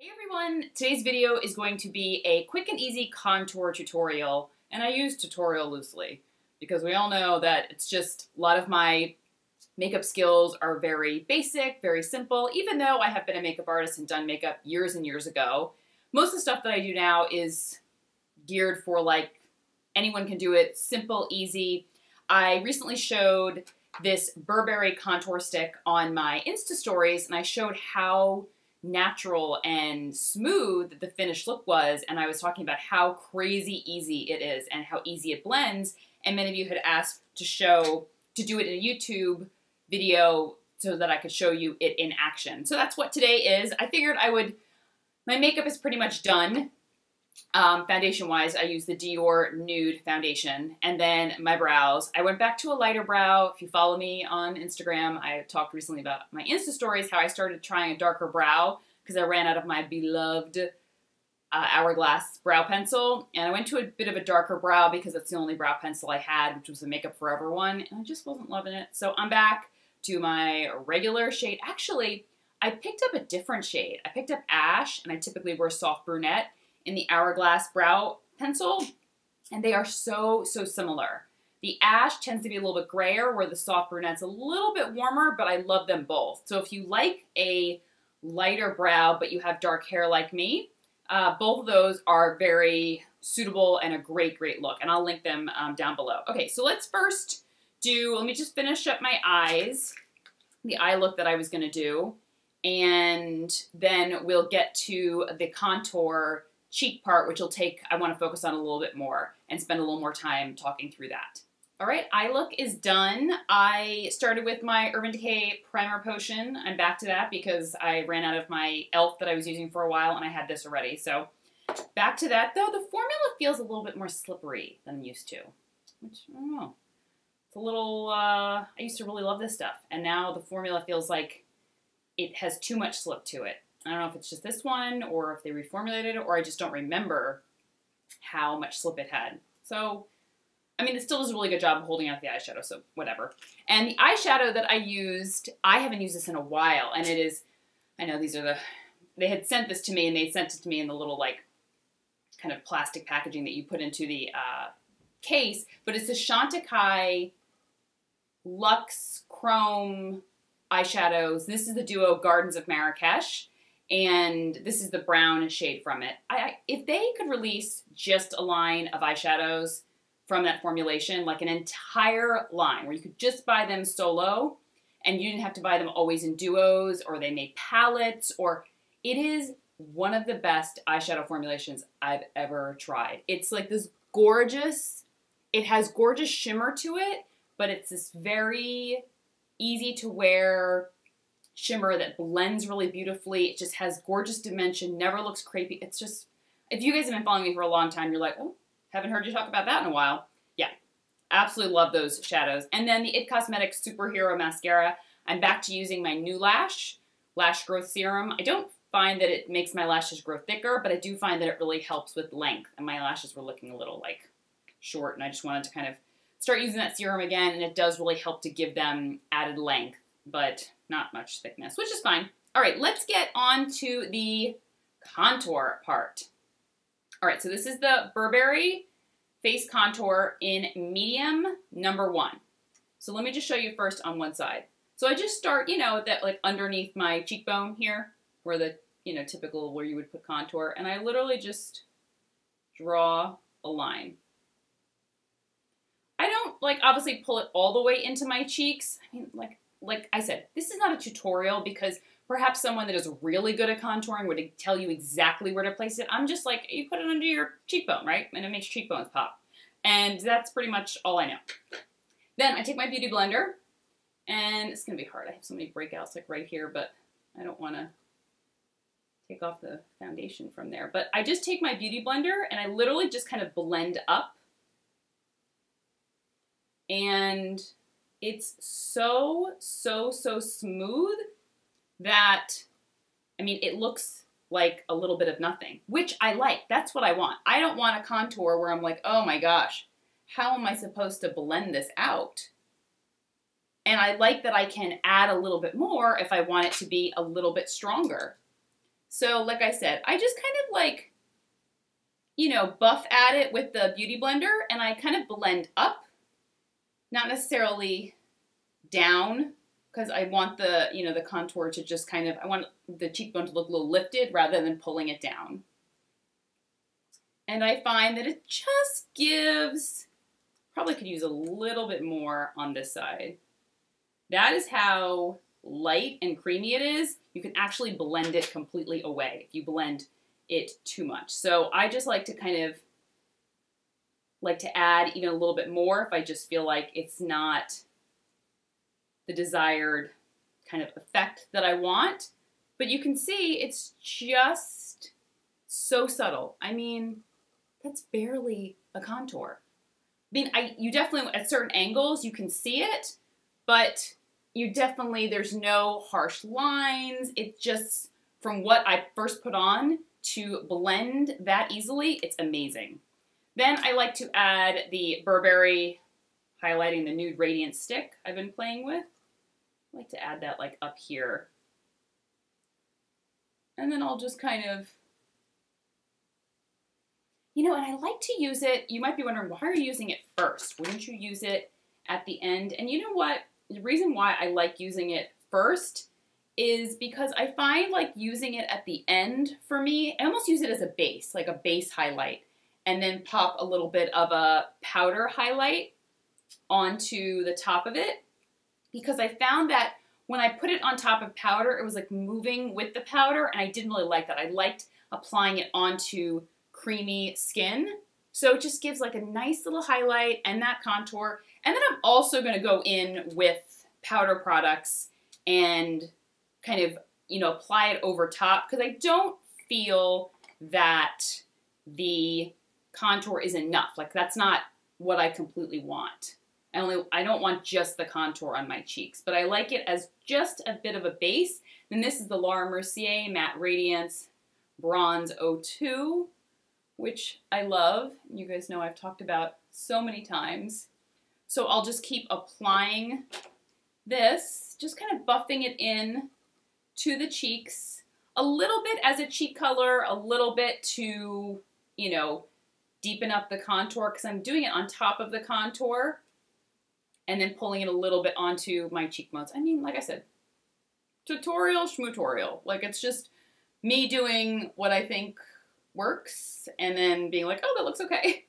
Hey everyone, today's video is going to be a quick and easy contour tutorial, and I use tutorial loosely because we all know that it's just a lot of my makeup skills are very basic, very simple. Even though I have been a makeup artist and done makeup years and years ago, most of the stuff that I do now is geared for like anyone can do it, simple, easy. I recently showed this Burberry contour stick on my Insta stories, and I showed how natural and smooth the finished look was, and I was talking about how crazy easy it is and how easy it blends, and many of you had asked to do it in a YouTube video so that I could show you it in action. So that's what today is. I figured my makeup is pretty much done. Foundation-wise, I use the Dior Nude foundation, and then my brows. I went back to a lighter brow. If you follow me on Instagram, I talked recently about my Insta stories, how I started trying a darker brow because I ran out of my beloved Hourglass brow pencil, and I went to a bit of a darker brow because it's the only brow pencil I had, which was the Makeup Forever one, and I just wasn't loving it. So I'm back to my regular shade. Actually, I picked up a different shade. I picked up Ash, and I typically wear soft brunette in the Hourglass brow pencil, and they are so similar. The Ash tends to be a little bit grayer, where the soft brunette's a little bit warmer, but I love them both. So if you like a lighter brow, but you have dark hair like me, both of those are very suitable and a great look, and I'll link them down below. Okay, so let's first let me just finish up my eyes, the eye look that I was gonna do, and then we'll get to the contour cheek part, which I want to focus on a little bit more and spend a little more time talking through that. All right, eye look is done. I started with my Urban Decay Primer Potion. I'm back to that because I ran out of my e.l.f. that I was using for a while, and I had this already. So back to that, though the formula feels a little bit more slippery than I'm used to, which, I don't know. It's a little, I used to really love this stuff, and now the formula feels like it has too much slip to it. I don't know if it's just this one or if they reformulated it, or I just don't remember how much slip it had. So, I mean, it still does a really good job of holding out the eyeshadow, so whatever. And the eyeshadow that I used, I haven't used this in a while, and it is, I know these are they had sent this to me, and they sent it to me in the little, like, kind of plastic packaging that you put into the case, but it's the Chantecaille Luxe Chrome eyeshadows. This is the duo Gardens of Marrakesh, and this is the brown shade from it. If they could release just a line of eyeshadows from that formulation, like an entire line where you could just buy them solo and you didn't have to buy them always in duos, or they made palettes, it is one of the best eyeshadow formulations I've ever tried. It's like this gorgeous, it has gorgeous shimmer to it, but it's this very easy to wear shimmer that blends really beautifully. It just has gorgeous dimension, never looks crepey. It's just, if you guys have been following me for a long time, you're like, oh, haven't heard you talk about that in a while. Yeah, absolutely love those shadows. And then the IT Cosmetics Superhero Mascara. I'm back to using my new lash growth serum. I don't find that it makes my lashes grow thicker, but I do find that it really helps with length. And my lashes were looking a little like short, and I just wanted to kind of start using that serum again, and it does really help to give them added length, but not much thickness, which is fine. All right, let's get on to the contour part. All right, so this is the Burberry Face Contour in medium #1. So let me just show you first on one side. So I just start, that like underneath my cheekbone here, where the, typical where you would put contour, and I literally just draw a line. I don't, obviously pull it all the way into my cheeks. I mean, like I said, this is not a tutorial because perhaps someone that is really good at contouring would tell you exactly where to place it. I'm just like, you put it under your cheekbone, right? And it makes cheekbones pop. And that's pretty much all I know. Then I take my Beauty Blender, and it's going to be hard. I have so many breakouts like right here, but I don't want to take off the foundation from there. But I just take my Beauty Blender, and I literally just kind of blend up. And it's so smooth that, I mean, it looks like a little bit of nothing, which I like. That's what I want. I don't want a contour where I'm like, oh my gosh, how am I supposed to blend this out? And I like that I can add a little bit more if I want it to be a little bit stronger. So like I said, I just kind of like, you know, buff at it with the Beauty Blender, and I kind of blend up, not necessarily down, because I want the, you know, the contour to just kind of, I want the cheekbone to look a little lifted rather than pulling it down. And I find that it just gives, probably could use a little bit more on this side. That is how light and creamy it is. You can actually blend it completely away if you blend it too much. So I just like to kind of like to add even a little bit more if I just feel like it's not the desired kind of effect that I want. But you can see it's just so subtle. I mean, that's barely a contour. I mean, you definitely, at certain angles, you can see it, but you definitely, there's no harsh lines. It just, from what I first put on to blend that easily, it's amazing. Then I like to add the Burberry highlighting the Nude Radiant Stick I've been playing with. I like to add that like up here. And then I'll just kind of, you know, and I like to use it, you might be wondering, why are you using it first? Wouldn't you use it at the end? And you know what? The reason why I like using it first is because I find like using it at the end for me, I almost use it as a base, like a base highlight, and then pop a little bit of a powder highlight onto the top of it. Because I found that when I put it on top of powder, it was like moving with the powder, and I didn't really like that. I liked applying it onto creamy skin. So it just gives like a nice little highlight and that contour. And then I'm also going to go in with powder products and kind of, you know, apply it over top, because I don't feel that the contour is enough. Like, that's not what I completely want. I don't want just the contour on my cheeks, but I like it as just a bit of a base. And this is the Laura Mercier Matte Radiance Bronze 02, which I love. You guys know I've talked about so many times. So I'll just keep applying this, just kind of buffing it in to the cheeks, a little bit as a cheek color, a little bit to, you know, deepen up the contour, because I'm doing it on top of the contour, and then pulling it a little bit onto my cheekbones. I mean, like I said, tutorial schmutorial. Like, it's just me doing what I think works and then being like, oh, that looks okay.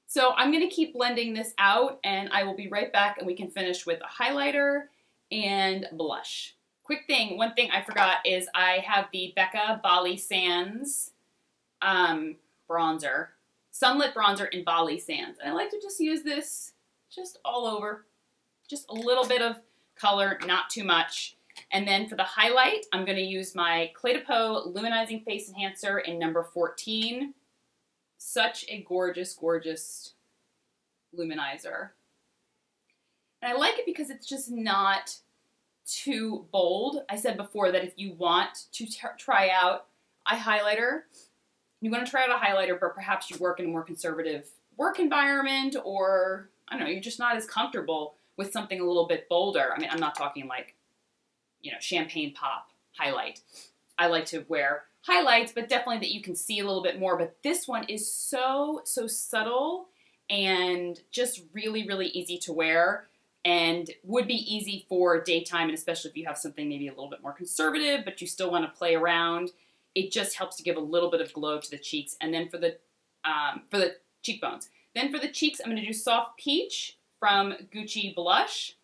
So I'm going to keep blending this out, and I will be right back, and we can finish with a highlighter and blush. Quick thing, one thing I forgot is I have the Becca Bali Sands bronzer, Sunlit Bronzer in Bali Sands. And I like to just use this just all over, just a little bit of color, not too much. And then for the highlight, I'm going to use my Clé de Peau Luminizing Face Enhancer in number 14. Such a gorgeous, gorgeous luminizer. And I like it because it's just not too bold. I said before that if you want to try out a highlighter, you want to try out a highlighter, but perhaps you work in a more conservative work environment, or I don't know, you're just not as comfortable with something a little bit bolder. I mean, I'm not talking like, you know, champagne pop highlight. I like to wear highlights, but definitely that you can see a little bit more. But this one is so subtle and just really, really easy to wear, and would be easy for daytime, and especially if you have something maybe a little bit more conservative, but you still want to play around. It just helps to give a little bit of glow to the cheeks. And then for the cheekbones. Then for the cheeks, I'm going to do Soft Peach from Gucci Blush.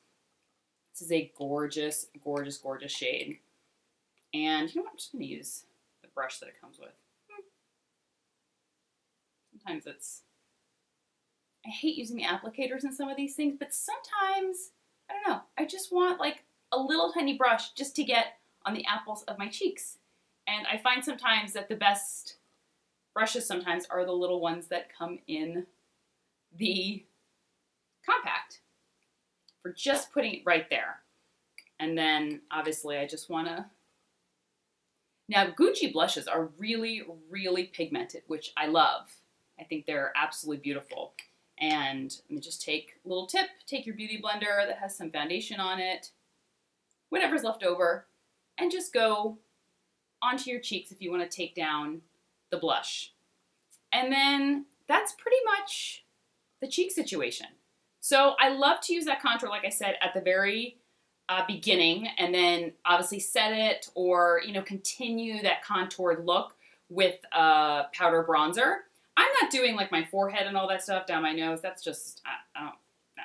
This is a gorgeous, gorgeous, gorgeous shade. And you know what? I'm just going to use the brush that it comes with. Sometimes it's, I hate using the applicators in some of these things, but sometimes, I don't know, I just want like a little tiny brush just to get on the apples of my cheeks. And I find sometimes that the best brushes sometimes are the little ones that come in the compact for just putting it right there. And then obviously I just want to, now Gucci blushes are really, really pigmented, which I love. I think they're absolutely beautiful. And let me just take a little tip, take your beauty blender that has some foundation on it, whatever's left over, and just go onto your cheeks if you want to take down the blush. And then that's pretty much the cheek situation. So I love to use that contour, like I said, at the very beginning, and then obviously set it or, you know, continue that contoured look with powder bronzer. I'm not doing like my forehead and all that stuff down my nose. That's just, I don't know.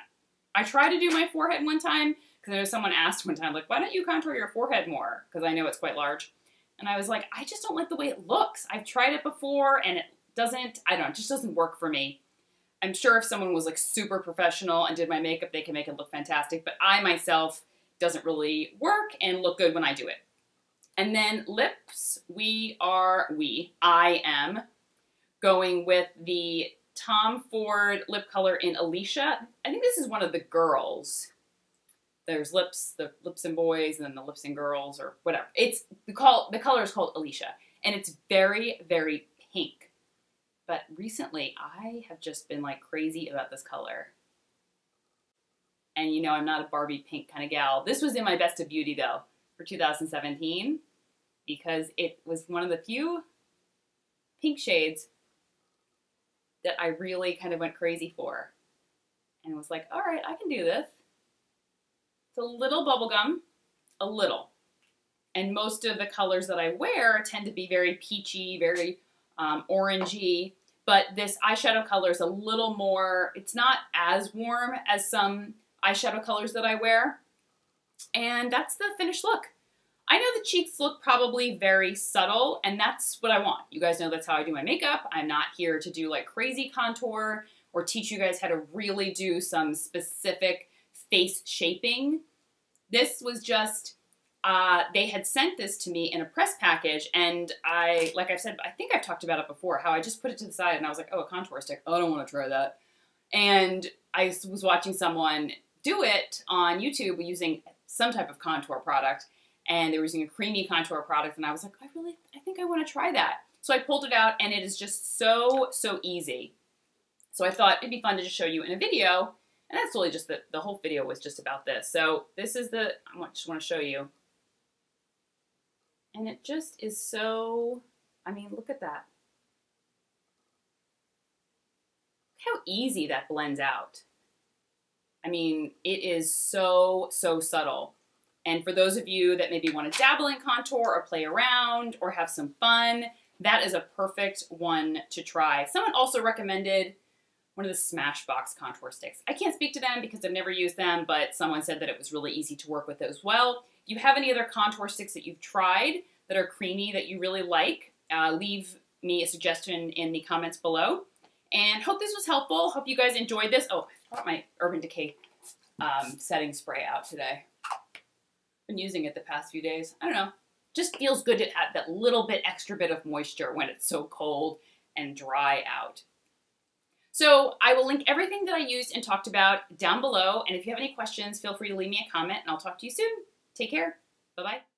I tried to do my forehead one time because I know someone asked one time, like, why don't you contour your forehead more? Because I know it's quite large. And I was like, I just don't like the way it looks. I've tried it before and it doesn't, I don't know, it just doesn't work for me. I'm sure if someone was like super professional and did my makeup, they can make it look fantastic. But I myself doesn't really work and look good when I do it. And then lips, I am going with the Tom Ford lip color in Alicia. I think this is one of the girls. There's lips, the lips and boys, and then the lips and girls, or whatever. It's the color is called Alicia, and it's very, very pink. But recently, I have just been like crazy about this color. And you know, I'm not a Barbie pink kind of gal. This was in my Best of Beauty though for 2017 because it was one of the few pink shades that I really kind of went crazy for. And was like, all right, I can do this. It's a little bubblegum, a little. And most of the colors that I wear tend to be very peachy, very orangey. But this eyeshadow color is a little more, it's not as warm as some eyeshadow colors that I wear. And that's the finished look. I know the cheeks look probably very subtle, and that's what I want. You guys know that's how I do my makeup. I'm not here to do like crazy contour or teach you guys how to really do some specific face shaping. This was just, they had sent this to me in a press package, and like I've said, I think I've talked about it before, how I just put it to the side and I was like, oh, a contour stick. Oh, I don't want to try that. And I was watching someone do it on YouTube using some type of contour product, and they were using a creamy contour product, and I was like, I think I want to try that. So I pulled it out, and it is just so, so easy. So I thought it'd be fun to just show you in a video, and that's really just the whole video was just about this. So this is I just want to show you. And it just is so, I mean, look at that. How easy that blends out. I mean, it is so, so subtle. And for those of you that maybe want to dabble in contour or play around or have some fun, that is a perfect one to try. Someone also recommended one of the Smashbox contour sticks. I can't speak to them because I've never used them, but someone said that it was really easy to work with as well. If you have any other contour sticks that you've tried that are creamy that you really like, leave me a suggestion in the comments below. And hope this was helpful. Hope you guys enjoyed this. Oh, I brought my Urban Decay setting spray out today. Been using it the past few days. I don't know. Just feels good to add that little bit extra bit of moisture when it's so cold and dry out. So I will link everything that I used and talked about down below. And if you have any questions, feel free to leave me a comment and I'll talk to you soon. Take care. Bye-bye.